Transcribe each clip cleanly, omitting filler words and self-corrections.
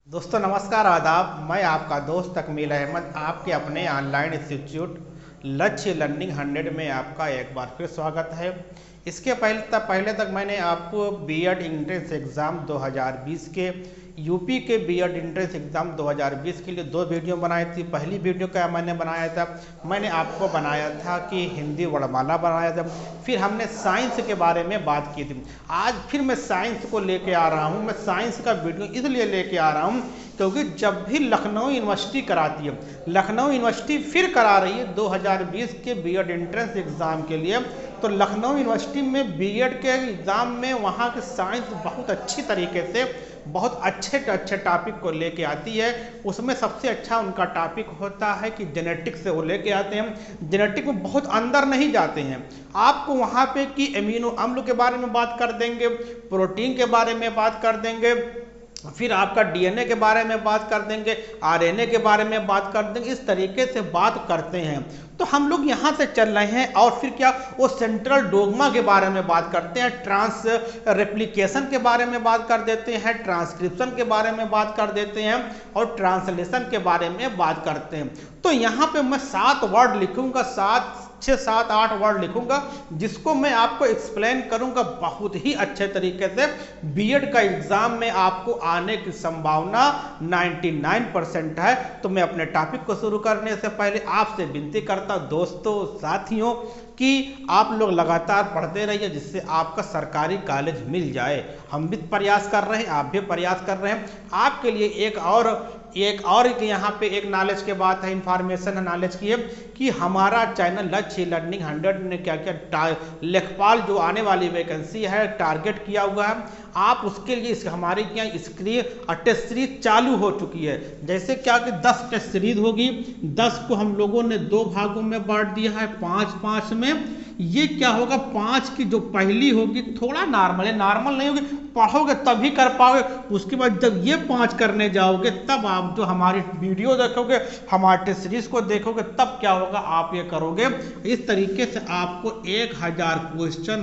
दोस्तों नमस्कार आदाब। मैं आपका दोस्त तकमील अहमद आपके अपने ऑनलाइन इंस्टीट्यूट लक्ष्य लर्निंग 100 में आपका एक बार फिर स्वागत है। इसके पहले तक मैंने आपको बीएड एंट्रेंस एग्ज़ाम 2020 के यूपी के बीएड एंट्रेंस एग्ज़ाम 2020 के लिए 2 वीडियो बनाई थी। पहली वीडियो का मैंने बनाया था, मैंने आपको बनाया था कि हिंदी वर्णमाला बनाया था। फिर हमने साइंस के बारे में बात की थी। आज फिर मैं साइंस को लेके आ रहा हूँ। मैं साइंस का वीडियो इसलिए लेके आ रहा हूँ क्योंकि जब भी लखनऊ यूनिवर्सिटी कराती है, लखनऊ यूनिवर्सिटी फिर करा रही है 2020 के बीएड एंट्रेंस एग्ज़ाम के लिए। तो लखनऊ यूनिवर्सिटी में बीएड के एग्ज़ाम में वहाँ के साइंस बहुत अच्छी तरीके से बहुत अच्छे टॉपिक को लेके आती है। उसमें सबसे अच्छा उनका टॉपिक होता है कि जेनेटिक्स से वो लेके आते हैं। जेनेटिक में बहुत अंदर नहीं जाते हैं। आपको वहाँ पे कि एमिनो अम्ल के बारे में बात कर देंगे, प्रोटीन के बारे में बात कर देंगे, फिर आपका डीएनए के बारे में बात कर देंगे, आरएनए के बारे में बात कर देंगे। इस तरीके से बात करते हैं। तो हम लोग यहाँ से चल रहे हैं और फिर क्या वो सेंट्रल डोगमा के बारे में बात करते हैं, ट्रांस रेप्लिकेशन के बारे में बात कर देते हैं, ट्रांसक्रिप्शन के बारे में बात कर देते हैं और ट्रांसलेशन के बारे में बात करते हैं। तो यहाँ पे मैं 7 वर्ड लिखूंगा, 6, 7, 8 वर्ड लिखूंगा जिसको मैं आपको एक्सप्लेन करूंगा बहुत ही अच्छे तरीके से। बीएड का एग्जाम में आपको आने की संभावना 99% है। तो मैं अपने टॉपिक को शुरू करने से पहले आपसे विनती करता दोस्तों साथियों कि आप लोग लगातार पढ़ते रहिए जिससे आपका सरकारी कॉलेज मिल जाए। हम भी प्रयास कर रहे हैं, आप भी प्रयास कर रहे हैं। आपके लिए एक और यहाँ पे एक नॉलेज के बात है, इंफॉर्मेशन है नॉलेज की है कि हमारा चैनल लक्ष्य लर्निंग 100 ने क्या क्या लेखपाल जो आने वाली वैकेंसी है टारगेट किया हुआ है। आप उसके लिए हमारे यहाँ स्क्रीन टेस्ट सीरीज चालू हो चुकी है। जैसे क्या कि 10 टेस्ट सीरीज होगी, 10 को हम लोगों ने 2 भागों में बांट दिया है, 5-5 में। ये क्या होगा, 5 की जो पहली होगी थोड़ा नॉर्मल है, नॉर्मल नहीं होगी, पढ़ोगे तभी कर पाओगे। उसके बाद जब ये 5 करने जाओगे तब आप जो हमारी वीडियो देखोगे, हमारे टेस्ट सीरीज को देखोगे, तब क्या होगा आप ये करोगे। इस तरीके से आपको 1000 क्वेश्चन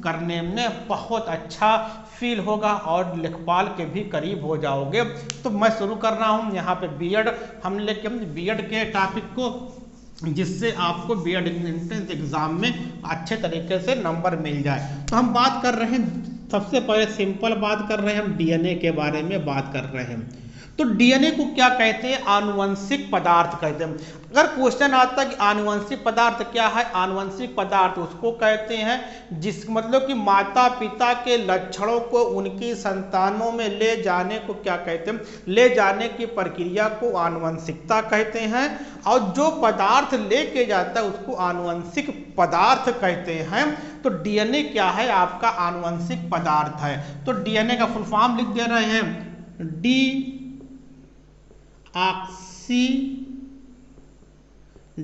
करने में बहुत अच्छा फील होगा और लेखपाल के भी करीब हो जाओगे। तो मैं शुरू कर रहा हूँ यहाँ पे बीएड हम लेके बीएड के टॉपिक को, जिससे आपको बीएड एंट्रेंस एग्जाम में अच्छे तरीके से नंबर मिल जाए। तो हम बात कर रहे हैं, सबसे पहले सिंपल बात कर रहे हैं, हम डीएनए के बारे में बात कर रहे हैं। तो डीएनए को क्या कहते हैं, आनुवंशिक पदार्थ कहते हैं। अगर क्वेश्चन आता है कि आनुवंशिक पदार्थ क्या है, आनुवंशिक पदार्थ उसको कहते हैं जिस मतलब कि माता पिता के लक्षणों को उनकी संतानों में ले जाने को क्या कहते हैं, ले जाने की प्रक्रिया को आनुवंशिकता कहते हैं। और जो पदार्थ लेके जाता है उसको आनुवंशिक पदार्थ कहते हैं। तो डीएनए क्या है, आपका आनुवंशिक पदार्थ है। तो डीएनए का फुल फॉर्म लिख दे रहे हैं,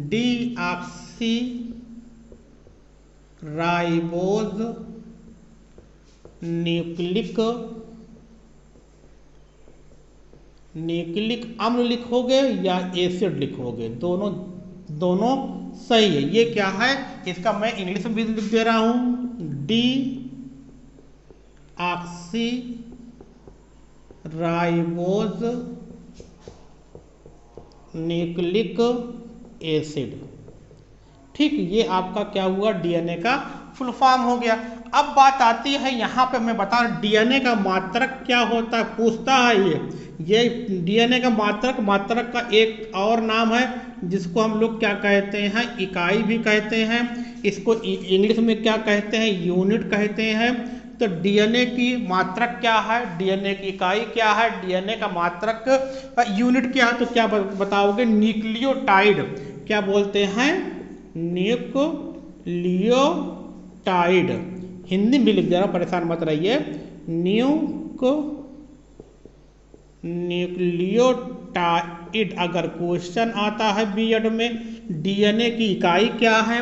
डीऑक्सी राइबोज न्यूक्लिक अम्ल लिखोगे या एसिड लिखोगे, दोनों सही है। ये क्या है, इसका मैं इंग्लिश में भी लिख दे रहा हूं, डीऑक्सी राइबोज न्यूक्लिक एसिड। ठीक, ये आपका क्या हुआ, डीएनए का फुल फॉर्म हो गया। अब बात आती है यहाँ पे मैं बता रहा डीएनए का मात्रक क्या होता है, पूछता है ये डीएनए का मात्रक का एक और नाम है जिसको हम लोग क्या कहते हैं, इकाई भी कहते हैं। इसको इंग्लिश में क्या कहते हैं, यूनिट कहते हैं। तो डीएनए की मात्रक क्या है, डीएनए की इकाई क्या है, डीएनए का मात्रक यूनिट क्या है, तो क्या बताओगे, न्यूक्लियोटाइड। क्या बोलते हैं, न्यूक्लियोटाइड। हिंदी में लिख दे रहा हूं, परेशान मत रहिए। न्यूक्लियोटाइड अगर क्वेश्चन आता है बीएड में, डीएनए की इकाई क्या है,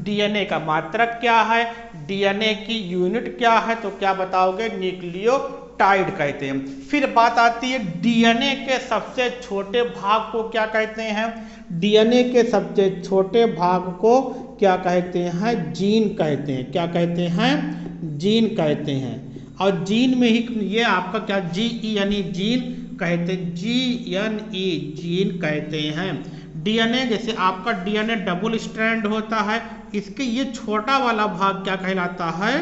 डीएनए का मात्रक क्या है, डीएनए की यूनिट क्या है, तो क्या बताओगे, न्यूक्लियोटाइड कहते हैं। फिर बात आती है डीएनए के सबसे छोटे भाग को क्या कहते हैं, डीएनए के सबसे छोटे भाग को क्या कहते हैं, जीन कहते हैं। क्या कहते हैं, जीन कहते हैं। और जीन में ही ये आपका क्या जी यानी जीन कहते हैं, GNE जीन कहते हैं। DNA जैसे आपका DNA डबल स्ट्रैंड होता है, इसके ये छोटा वाला भाग क्या कहलाता है,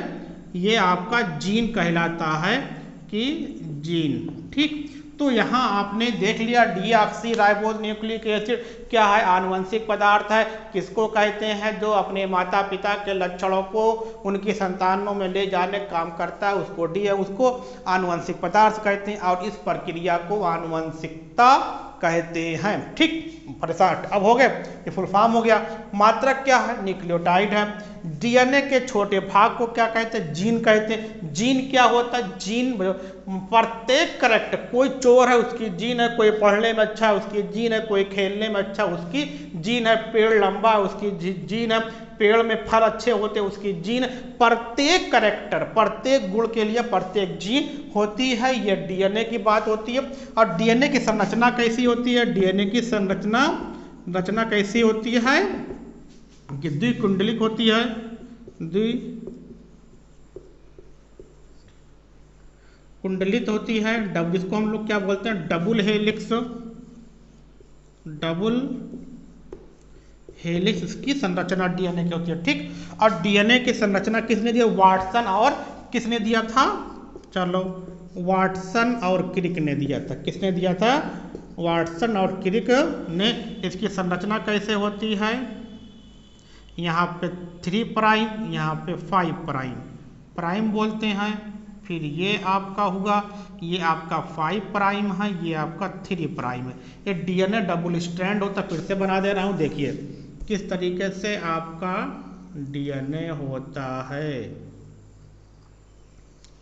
ये आपका जीन कहलाता है कि जीन। ठीक, तो यहाँ आपने देख लिया डीऑक्सी राइबोज न्यूक्लिक एसिड क्या है, आनुवंशिक पदार्थ है। किसको कहते हैं, जो अपने माता पिता के लक्षणों को उनकी संतानों में ले जाने का काम करता है, उसको आनुवंशिक पदार्थ कहते हैं, और इस प्रक्रिया को आनुवंशिकता कहते हैं। ठीक, परेशान अब हो गए, ये फुल फॉर्म हो गया। मात्रक क्या है, न्यूक्लियोटाइड है। डीएनए के छोटे भाग को क्या कहते हैं, जीन कहते हैं। जीन क्या होता है, जीन प्रत्येक करेक्टर, कोई चोर है उसकी जीन है, कोई पढ़ने में अच्छा है उसकी जीन है, कोई खेलने में अच्छा उसकी जीन है, पेड़ लंबा है उसकी जीन है, पेड़ में फल अच्छे होते हैं उसकी जीन। प्रत्येक करेक्टर, प्रत्येक गुण के लिए प्रत्येक जीन होती है, ये डीएनए की बात होती है। और डीएनए की संरचना कैसी होती है, डीएनए की संरचना कैसी होती है, कि द्विकुंडलिक होती है, कुंडलित होती है, जिसको हम लोग क्या बोलते हैं, डबल हेलिक्स इसकी संरचना डीएनए की होती है। ठीक, और डीएनए की संरचना किसने दिया, वाटसन और किसने दिया था, चलो वाटसन और क्रिक ने दिया था। किसने दिया था, वाटसन और क्रिक ने। इसकी संरचना कैसे होती है, यहाँ पे 3 प्राइम, यहाँ पे 5 प्राइम बोलते हैं। फिर ये आपका हुआ, ये आपका 5 प्राइम है, ये आपका 3 प्राइम है। ये डीएनए डबल स्ट्रैंड होता है। फिर से बना दे रहा हूँ, देखिए किस तरीके से आपका डीएनए होता है।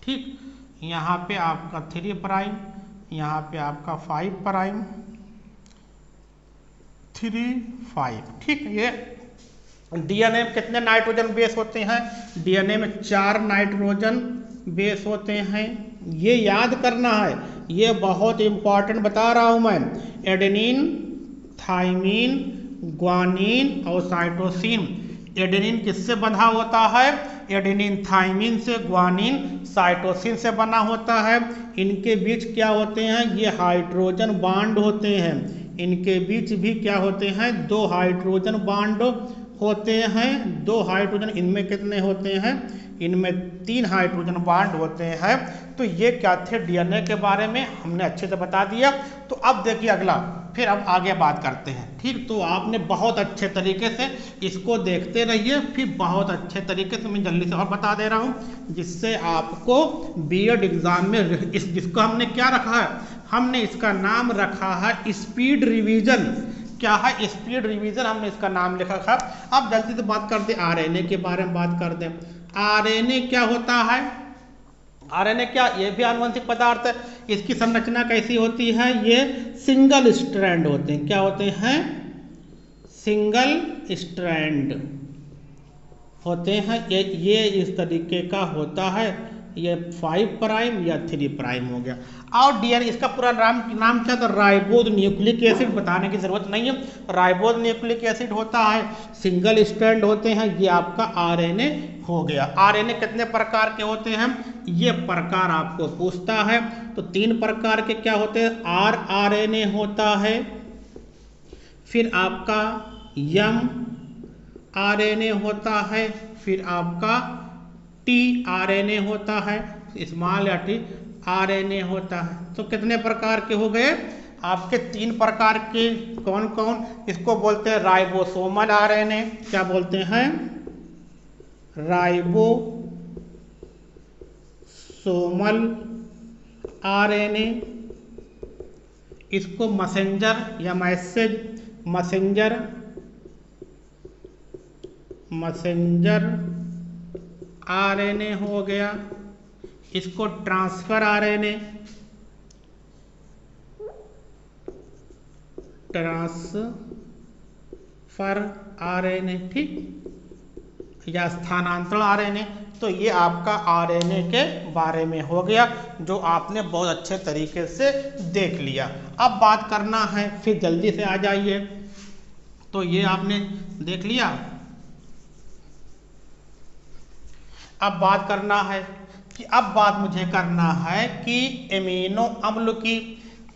ठीक, यहाँ पे आपका 3 प्राइम, यहाँ पे आपका 5 प्राइम, 3, 5। ठीक, ये डीएनए में कितने नाइट्रोजन बेस होते हैं, डीएनए में 4 नाइट्रोजन बेस होते हैं। ये याद करना है, ये बहुत इंपॉर्टेंट बता रहा हूं मैं। एडेनिन, थाइमिन, ग्वानिन और साइटोसिन। एडेनिन किससे बंधा होता है, एडेनिन थाइमिन से, ग्वानिन साइटोसिन से बना होता है। इनके बीच क्या होते हैं, ये हाइड्रोजन बॉन्ड होते हैं। इनके बीच भी क्या होते हैं, 2 हाइड्रोजन बॉन्ड होते हैं। 2 हाइड्रोजन, इनमें कितने होते हैं, इनमें 3 हाइड्रोजन बॉन्ड होते हैं। तो ये क्या थे, डीएनए के बारे में हमने अच्छे से बता दिया। तो अब देखिए अगला, फिर अब आगे बात करते हैं। ठीक, तो आपने बहुत अच्छे तरीके से इसको देखते रहिए, फिर बहुत अच्छे तरीके से मैं जल्दी से और बता दे रहा हूँ, जिससे आपको बीएड एग्जाम में जिसको हमने क्या रखा है, हमने इसका नाम रखा है स्पीड रिवीजन। क्या है, स्पीड रिवीजन, हमने इसका नाम लिखा था। अब जल्दी से बात करते हैं आरएनए के बारे में बात करते हैं। आरएनए क्या होता है, आरएनए क्या, ये भी आनुवंशिक पदार्थ है। इसकी संरचना कैसी होती है, ये सिंगल स्ट्रैंड होते हैं। क्या होते हैं, सिंगल स्ट्रैंड होते हैं। ये इस तरीके का होता है। ये 5 प्राइम या 3 प्राइम हो गया। और डीएनए, इसका पूरा नाम क्या था, राइबोज न्यूक्लिक एसिड। बताने की जरूरत नहीं है, राइबोज न्यूक्लिक एसिड होता है, सिंगल स्ट्रैंड होते हैं। ये आपका आरएनए हो गया। आरएनए कितने प्रकार के होते हैं, ये प्रकार आपको पूछता है। तो 3 प्रकार के क्या होते हैं, आरएनए होता है, फिर आपका एमआरएनए होता है, फिर आपका टीआरएनए होता है, स्मॉल या टी आरएनए होता है। तो कितने प्रकार के हो गए आपके, 3 प्रकार के। कौन कौन, इसको बोलते हैं राइबोसोमल आरएनए। क्या बोलते हैं, राइबोसोमल आरएनए। इसको मैसेंजर या मैसेंजर आरएनए हो गया। इसको ट्रांसफर आरएनए, ठीक, या स्थानांतरण आरएनए। तो ये आपका आरएनए के बारे में हो गया, जो आपने बहुत अच्छे तरीके से देख लिया। अब बात करना है, फिर जल्दी से आ जाइए। तो ये आपने देख लिया। अब बात करना है कि अब बात मुझे करना है कि एमिनो अम्ल की।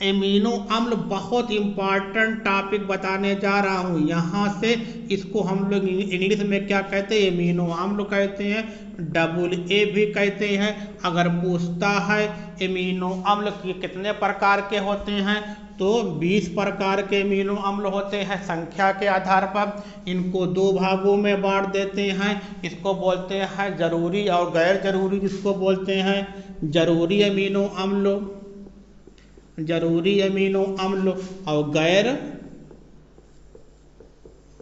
एमिनो अम्ल बहुत इंपॉर्टेंट टॉपिक बताने जा रहा हूँ। यहाँ से इसको हम लोग इंग्लिश में क्या कहते हैं, एमिनो अम्ल कहते हैं, AA भी कहते हैं। अगर पूछता है एमिनो अम्ल कितने प्रकार के होते हैं, तो 20 प्रकार के एमिनो अम्ल होते हैं। संख्या के आधार पर इनको 2 भागों में बांट देते हैं। इसको बोलते हैं जरूरी और गैर जरूरी, जिसको बोलते हैं जरूरी एमिनो अम्ल, जरूरी एमिनो अम्ल और गैर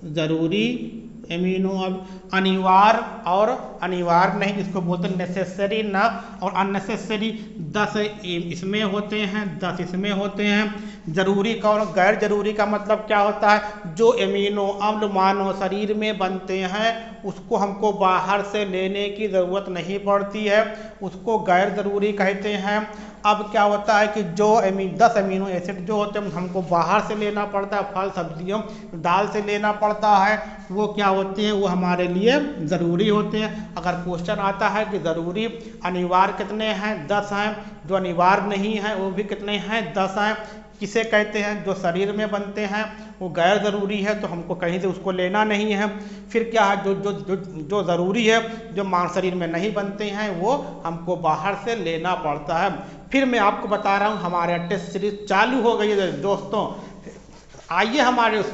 जरूरी एमिनो अम्ल। अनिवार्य और अनिवार्य नहीं, जिसको बोलते हैं नेसेसरी ना और अननेसेसरी। 10 इसमें होते हैं, 10 इसमें होते हैं। जरूरी का और गैर जरूरी का मतलब क्या होता है, जो एमिनो अम्ल मानव शरीर में बनते हैं उसको हमको बाहर से लेने की ज़रूरत नहीं पड़ती है, उसको गैर ज़रूरी कहते हैं। अब क्या होता है कि जो 10 अमीनो एसिड जो होते हैं हमको बाहर से लेना पड़ता है, फल सब्जियों दाल से लेना पड़ता है, वो क्या होते हैं, वो हमारे लिए ज़रूरी होते हैं। अगर क्वेश्चन आता है कि ज़रूरी अनिवार्य कितने हैं, 10 हैं, जो अनिवार्य नहीं है वो भी कितने हैं, 10 हैं। किसे कहते हैं, जो शरीर में बनते हैं वो गैर ज़रूरी है, तो हमको कहीं से उसको लेना नहीं है। फिर क्या है, जो जो जो जो ज़रूरी है, जो मानव शरीर में नहीं बनते हैं, वो हमको बाहर से लेना पड़ता है। फिर मैं आपको बता रहा हूँ, हमारे टेस्ट सीरीज चालू हो गई है दोस्तों। आइए हमारे उस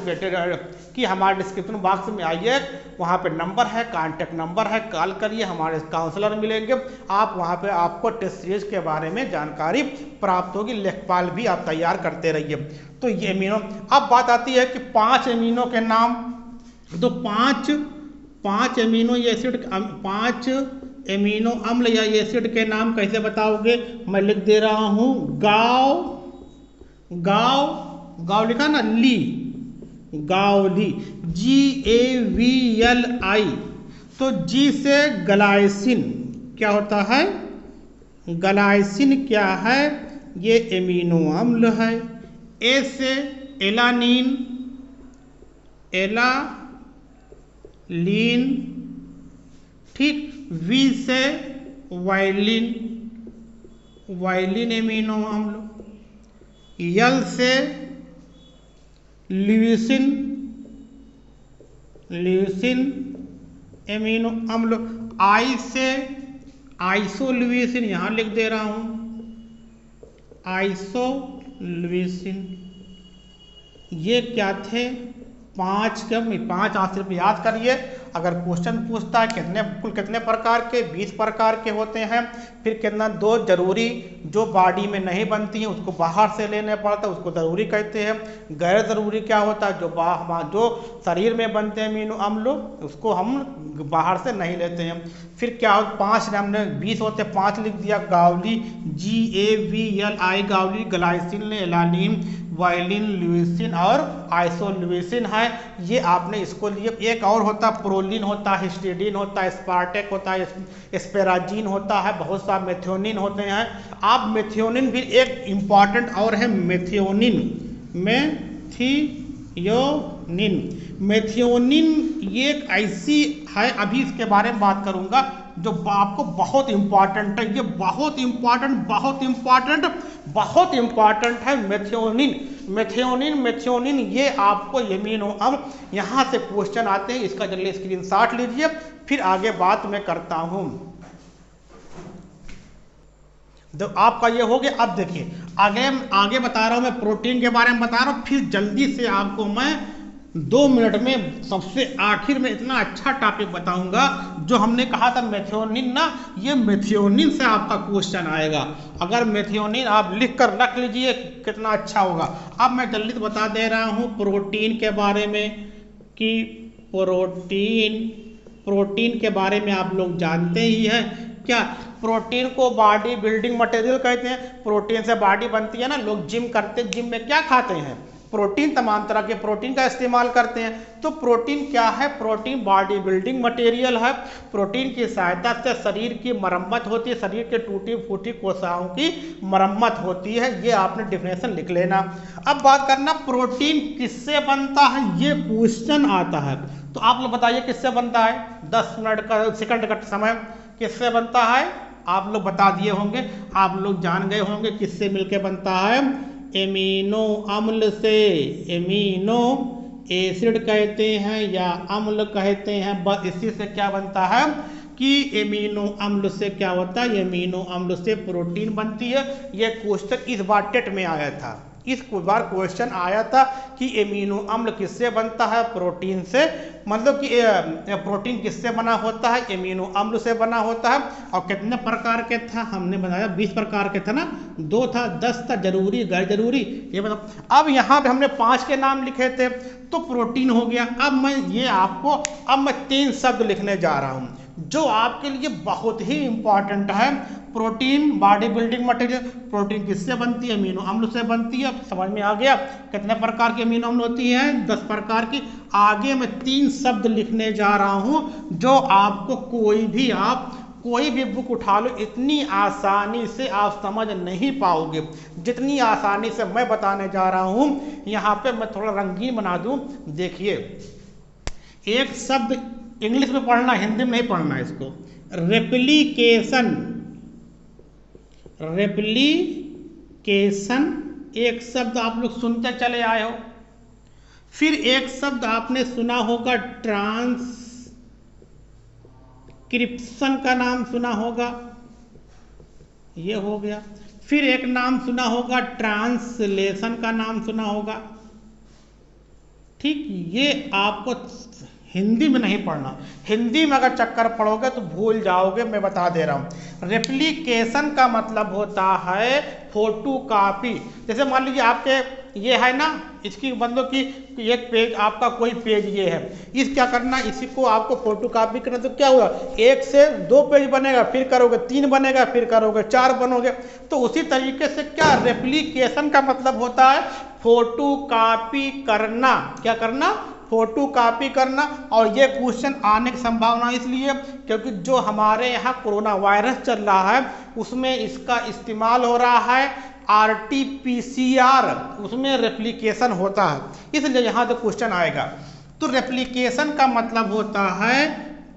कि हमारे डिस्क्रिप्शन बॉक्स में आइए, वहाँ पे नंबर है, कांटेक्ट नंबर है, कॉल करिए, हमारे काउंसलर मिलेंगे। आप वहाँ पे आपको टेस्ट सीरीज के बारे में जानकारी प्राप्त होगी, लेखपाल भी आप तैयार करते रहिए। तो ये एमिनो, अब बात आती है कि 5 एमिनो के नाम। तो 5 एमिनो एसिड, 5 एमिनो अम्ल या एसिड के नाम कैसे बताओगे, मैं लिख दे रहा हूँ। गाव लिखा ना, ली, गावली, GAVLI। तो जी से ग्लाइसिन क्या होता है, ग्लाइसिन क्या है, ये एमिनो अम्ल है। ए से एलानीन, एलालीन, ठीक। वी से वायलिन, वायलिन एमिनो अम्ल। यल से ल्यूसिन, ल्यूसिन एमिनो अम्ल। आई से आइसोल्यूसिन, यहाँ लिख दे रहा हूँ, आइसोल्यूसिन। ये क्या थे, 5 आप सिर्फ याद करिए। अगर क्वेश्चन पूछता है कुल कितने प्रकार के, 20 प्रकार के होते हैं। फिर कितना, 2 जरूरी जो बॉडी में नहीं बनती हैं उसको बाहर से लेने पड़ता है, उसको ज़रूरी कहते हैं। गैर ज़रूरी क्या होता है, जो शरीर में बनते हैं अमीनो अम्ल, उसको हम बाहर से नहीं लेते हैं। फिर क्या हो, 5 हमने 20 होते हैं, 5 लिख दिया। Gawali, GAVLI, Gawali, glycine, alanine, violin, leucine और आइसोल्यूसिन है। ये आपने इसको लिए। एक और होता है प्रोलिन, होता है हिस्टिडीन, होता है स्पार्टेक, होता है एस्पेराजीन, होता है बहुत सा मेथियोनिन होते हैं। आप मेथियोनिन भी एक इम्पॉर्टेंट और है, मेथियोनिन, मेथियोनिन ये एक ऐसी है, अभी इसके बारे में बात करूंगा, जो आपको बहुत इंपॉर्टेंट है। ये बहुत इंपॉर्टेंट है मेथियोनिन। ये आपको एमिनो अम्ल यहाँ से क्वेश्चन आते हैं, इसका जल्दी स्क्रीनशॉट लीजिए, फिर आगे बात मैं करता हूँ। तो आपका ये हो गया। अब देखिए आगे बता रहा हूँ, मैं प्रोटीन के बारे में बता रहा हूँ, फिर जल्दी से आपको मैं 2 मिनट में सबसे आखिर में इतना अच्छा टॉपिक बताऊंगा जो हमने कहा था मेथियोनिन ना, ये मेथियोनिन से आपका क्वेश्चन आएगा। अगर मेथियोनिन आप लिख कर रख लीजिए कितना अच्छा होगा। अब मैं जल्दी से बता दे रहा हूँ प्रोटीन के बारे में, कि प्रोटीन के बारे में आप लोग जानते ही हैं। क्या प्रोटीन को बॉडी बिल्डिंग मटेरियल कहते हैं। प्रोटीन से बॉडी बनती है ना, लोग जिम करते हैं, जिम में क्या खाते हैं, प्रोटीन, तमाम तरह के प्रोटीन का इस्तेमाल करते हैं। तो प्रोटीन क्या है, प्रोटीन बॉडी बिल्डिंग मटेरियल है। प्रोटीन की सहायता से शरीर की मरम्मत होती है, शरीर के टूटी फूटी कोशिकाओं की मरम्मत होती है। ये आपने डिफिनेशन लिख लेना। अब बात करना प्रोटीन किससे बनता है, ये क्वेश्चन आता है। तो आप लोग बताइए किससे बनता है, 10 मिनट का सेकंड का समय, किससे बनता है, आप लोग बता दिए होंगे, आप लोग जान गए होंगे किससे मिलके बनता है। एमिनो अम्ल से, एमिनो एसिड कहते हैं या अम्ल कहते हैं। बस इसी से क्या बनता है कि एमिनो अम्ल से क्या होता है, एमिनो अम्ल से प्रोटीन बनती है। यह क्वेश्चन इस बार टेट में आया था, इस बार क्वेश्चन आया था कि एमिनो अम्ल किससे बनता है, प्रोटीन से। मतलब कि प्रोटीन किससे बना होता है, एमिनो अम्ल से बना होता है। और कितने प्रकार के था, हमने बनाया 20 प्रकार के था ना, 2 था, 10 था, जरूरी गैर जरूरी, ये मतलब। अब यहाँ पे हमने 5 के नाम लिखे थे तो प्रोटीन हो गया। अब मैं 3 शब्द लिखने जा रहा हूँ जो आपके लिए बहुत ही इंपॉर्टेंट है। Protein body building material, protein किससे बनती है, अमीनो अम्ल से बनती है। समझ में आ गया कितने प्रकार की अमीनो अम्ल होती है, 10 प्रकार की। आगे मैं 3 शब्द लिखने जा रहा हूं जो आपको कोई भी बुक उठा लो, इतनी आसानी से आप समझ नहीं पाओगे जितनी आसानी से मैं बताने जा रहा हूं। यहाँ पे मैं थोड़ा रंगीन बना दूं, देखिए। एक शब्द इंग्लिश में पढ़ना, हिंदी में नहीं पढ़ना इसको। रेप्लिकेशन, रेप्लिकेशन एक शब्द आप लोग सुनते चले आए हो। फिर एक शब्द आपने सुना होगा ट्रांसक्रिप्शन का नाम सुना होगा, ये हो गया। फिर एक नाम सुना होगा ट्रांसलेशन का नाम सुना होगा। ठीक, ये आपको हिंदी में नहीं पढ़ना, हिंदी में अगर चक्कर पढ़ोगे तो भूल जाओगे, मैं बता दे रहा हूँ। रेप्लिकेशन का मतलब होता है फोटो कॉपी। जैसे मान लीजिए आपके ये है ना, इसकी मतलब कि एक पेज, आपका कोई पेज ये है, इस क्या करना, इसी को आपको फोटो कॉपी करना। तो क्या होगा, 1 से 2 पेज बनेगा, फिर करोगे 3 बनेगा, फिर करोगे 4 बनोगे। तो उसी तरीके से क्या रेप्लिकेशन का मतलब होता है फोटो कॉपी करना। क्या करना, फोटो कॉपी करना। और ये क्वेश्चन आने की संभावना इसलिए क्योंकि जो हमारे यहाँ कोरोना वायरस चल रहा है उसमें इसका इस्तेमाल हो रहा है, RT-PCR, उसमें रेप्लिकेशन होता है, इसलिए यहाँ से क्वेश्चन आएगा। तो रेप्लिकेशन का मतलब होता है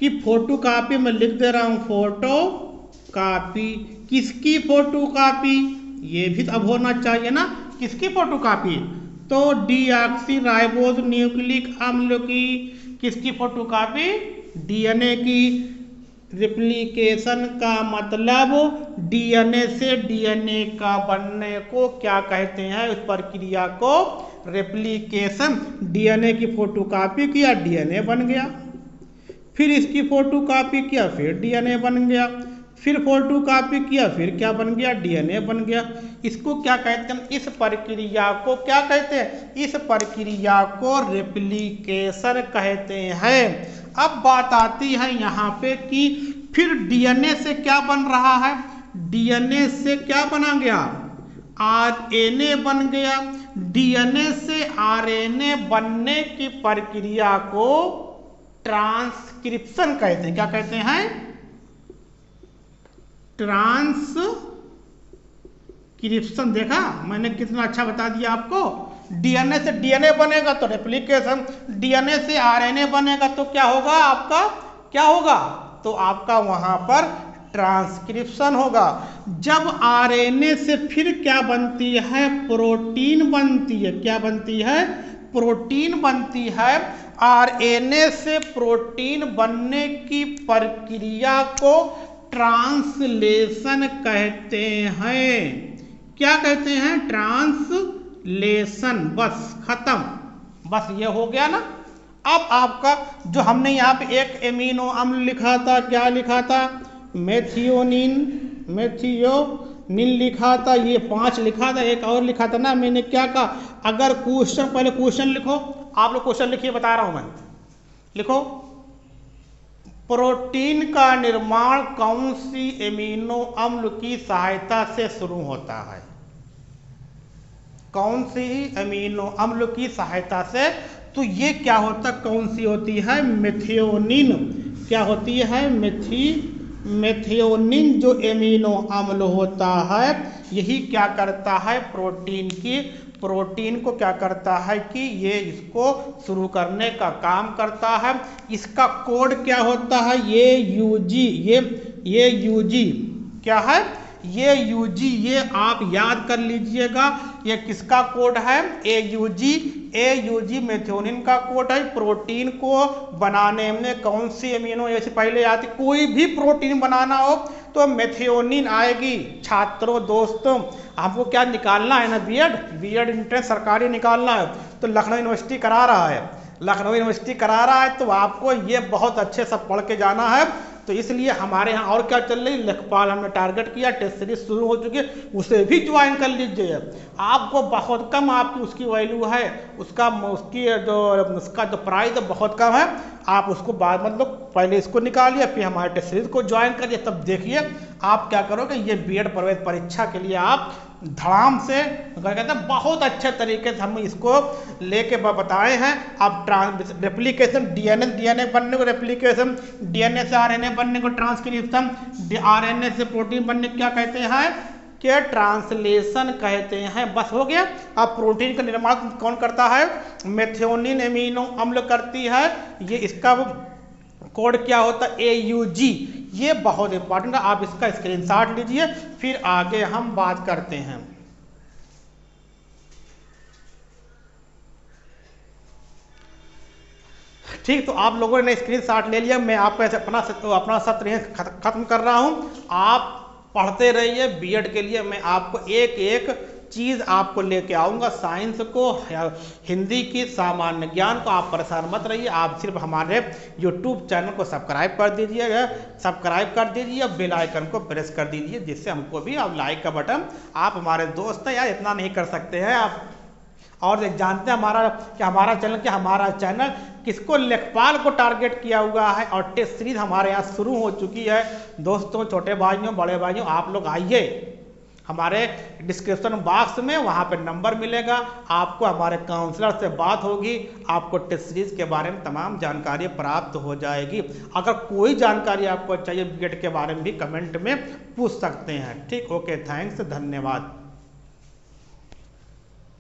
कि फोटो कॉपी, मैं लिख दे रहा हूँ फोटो कॉपी। किसकी फोटो कॉपी, ये भी अब होना चाहिए ना, किसकी फोटो कॉपी, तो डीऑक्सीराइबोज न्यूक्लिक अम्ल की। किसकी फोटोकॉपी, डीएनए की। रेप्लिकेशन का मतलब डीएनए से डीएनए का बनने को क्या कहते हैं, उस प्रक्रिया को रेप्लिकेशन। डीएनए की फोटोकॉपी किया, डीएनए बन गया। फिर इसकी फोटोकॉपी किया, फिर डीएनए बन गया। फिर फोटो कॉपी किया, फिर क्या बन गया, डीएनए बन गया। इसको क्या कहते हैं, इस प्रक्रिया को क्या कहते हैं, इस प्रक्रिया को रेप्लिकेशन कहते हैं। अब बात आती है यहाँ पे कि फिर डीएनए से क्या बन रहा है, डीएनए से क्या बना गया, आरएनए बन गया। डीएनए से आरएनए बनने की प्रक्रिया को ट्रांसक्रिप्शन कहते हैं। क्या कहते हैं, ट्रांसक्रिप्शन। देखा मैंने कितना अच्छा बता दिया आपको। डीएनए से डीएनए बनेगा तो रेप्लिकेशन, डीएनए से आरएनए बनेगा तो क्या होगा आपका, क्या होगा, तो आपका वहां पर ट्रांसक्रिप्शन होगा। जब आरएनए से फिर क्या बनती है, प्रोटीन बनती है। क्या बनती है, प्रोटीन बनती है। आरएनए से प्रोटीन बनने की प्रक्रिया को ट्रांसलेशन कहते हैं। क्या कहते हैं, ट्रांसलेशन। बस खत्म, बस ये हो गया ना। अब आपका जो हमने यहाँ पे एक एमिनो अम्ल लिखा था, क्या लिखा था, मेथियोनिन, मेथियोनिन लिखा था, ये 5 लिखा था, एक और लिखा था ना। मैंने क्या कहा, अगर क्वेश्चन, पहले क्वेश्चन लिखो, आप लोग क्वेश्चन लिखिए, बता रहा हूं मैं, लिखो। प्रोटीन का निर्माण कौन सी एमिनो अम्ल की सहायता से शुरू होता है, कौन सी एमिनो अम्ल की सहायता से। तो ये क्या होता, कौन सी होती है, मेथियोनिन। क्या होती है, मेथियोनिन जो एमिनो अम्ल होता है, यही क्या करता है, प्रोटीन को क्या करता है कि ये इसको शुरू करने का काम करता है। इसका कोड क्या होता है, ये यूजी, ये यूजी क्या है, ये यूजी, ये आप याद कर लीजिएगा, ये किसका कोड है, एयूजी मेथियोनिन का कोड है। प्रोटीन को बनाने में कौन सी अमीनो एसिड पहले आती, कोई भी प्रोटीन बनाना हो तो मेथियोनिन आएगी। छात्रों दोस्तों, आपको क्या निकालना है ना, बीएड एंट्रेंस सरकारी निकालना है तो लखनऊ यूनिवर्सिटी करा रहा है, लखनऊ यूनिवर्सिटी करा रहा है, तो आपको ये बहुत अच्छे से पढ़ के जाना है। तो इसलिए हमारे यहाँ और क्या चल रही, लेखपाल हमने टारगेट किया, टेस्ट सीरीज शुरू हो चुकी है, उसे भी ज्वाइन कर लीजिए। आपको बहुत कम आपकी उसकी वैल्यू है, उसका जो प्राइस है बहुत कम है। आप उसको बाद मतलब पहले इसको निकालिए, फिर हमारे टेस्ट सीरीज को ज्वाइन करिए, तब देखिए आप क्या करोगे। ये बीएड प्रवेश परीक्षा के लिए आप धड़ाम से कहते हैं बहुत अच्छे तरीके से हम इसको लेके बताए हैं। आप रेप्लिकेशन डीएनए बनने को रेप्लिकेशन, डीएनए से आरएनए बनने को ट्रांसक्रिप्शन, आरएनए से प्रोटीन बनने क्या कहते हैं कि ट्रांसलेशन कहते हैं। बस हो गया। अब प्रोटीन का निर्माण कौन करता है, मेथियोनिन एमिनो अम्ल करती है। ये इसका कोड क्या होता है, एयूजी। ये बहुत इंपॉर्टेंट है, आप इसका स्क्रीनशॉट लीजिए, फिर आगे हम बात करते हैं। ठीक, तो आप लोगों ने स्क्रीनशॉट ले लिया। मैं आपको ऐसे अपना सत्र खत्म कर रहा हूं। आप पढ़ते रहिए बीएड के लिए। मैं आपको एक एक चीज़ आपको लेके आऊँगा, साइंस को, हिंदी की, सामान्य ज्ञान को। आप परेशान मत रहिए। आप सिर्फ हमारे यूट्यूब चैनल को सब्सक्राइब कर दीजिएगा, बेल आइकन को प्रेस कर दीजिए, जिससे हमको भी आप लाइक का बटन, आप हमारे दोस्त हैं यार, इतना नहीं कर सकते हैं आप। और जानते हैं हमारा चैनल किसको, लेखपाल को टारगेट किया हुआ है, और टेस्ट सीरीज हमारे यहाँ शुरू हो चुकी है। दोस्तों, छोटे भाइयों, बड़े भाइयों, आप लोग आइए हमारे डिस्क्रिप्शन बॉक्स में, वहाँ पे नंबर मिलेगा, आपको हमारे काउंसलर से बात होगी, आपको टेस्ट सीरीज के बारे में तमाम जानकारी प्राप्त हो जाएगी। अगर कोई जानकारी आपको चाहिए बीएड के बारे में भी कमेंट में पूछ सकते हैं। ठीक, ओके, थैंक्स, धन्यवाद।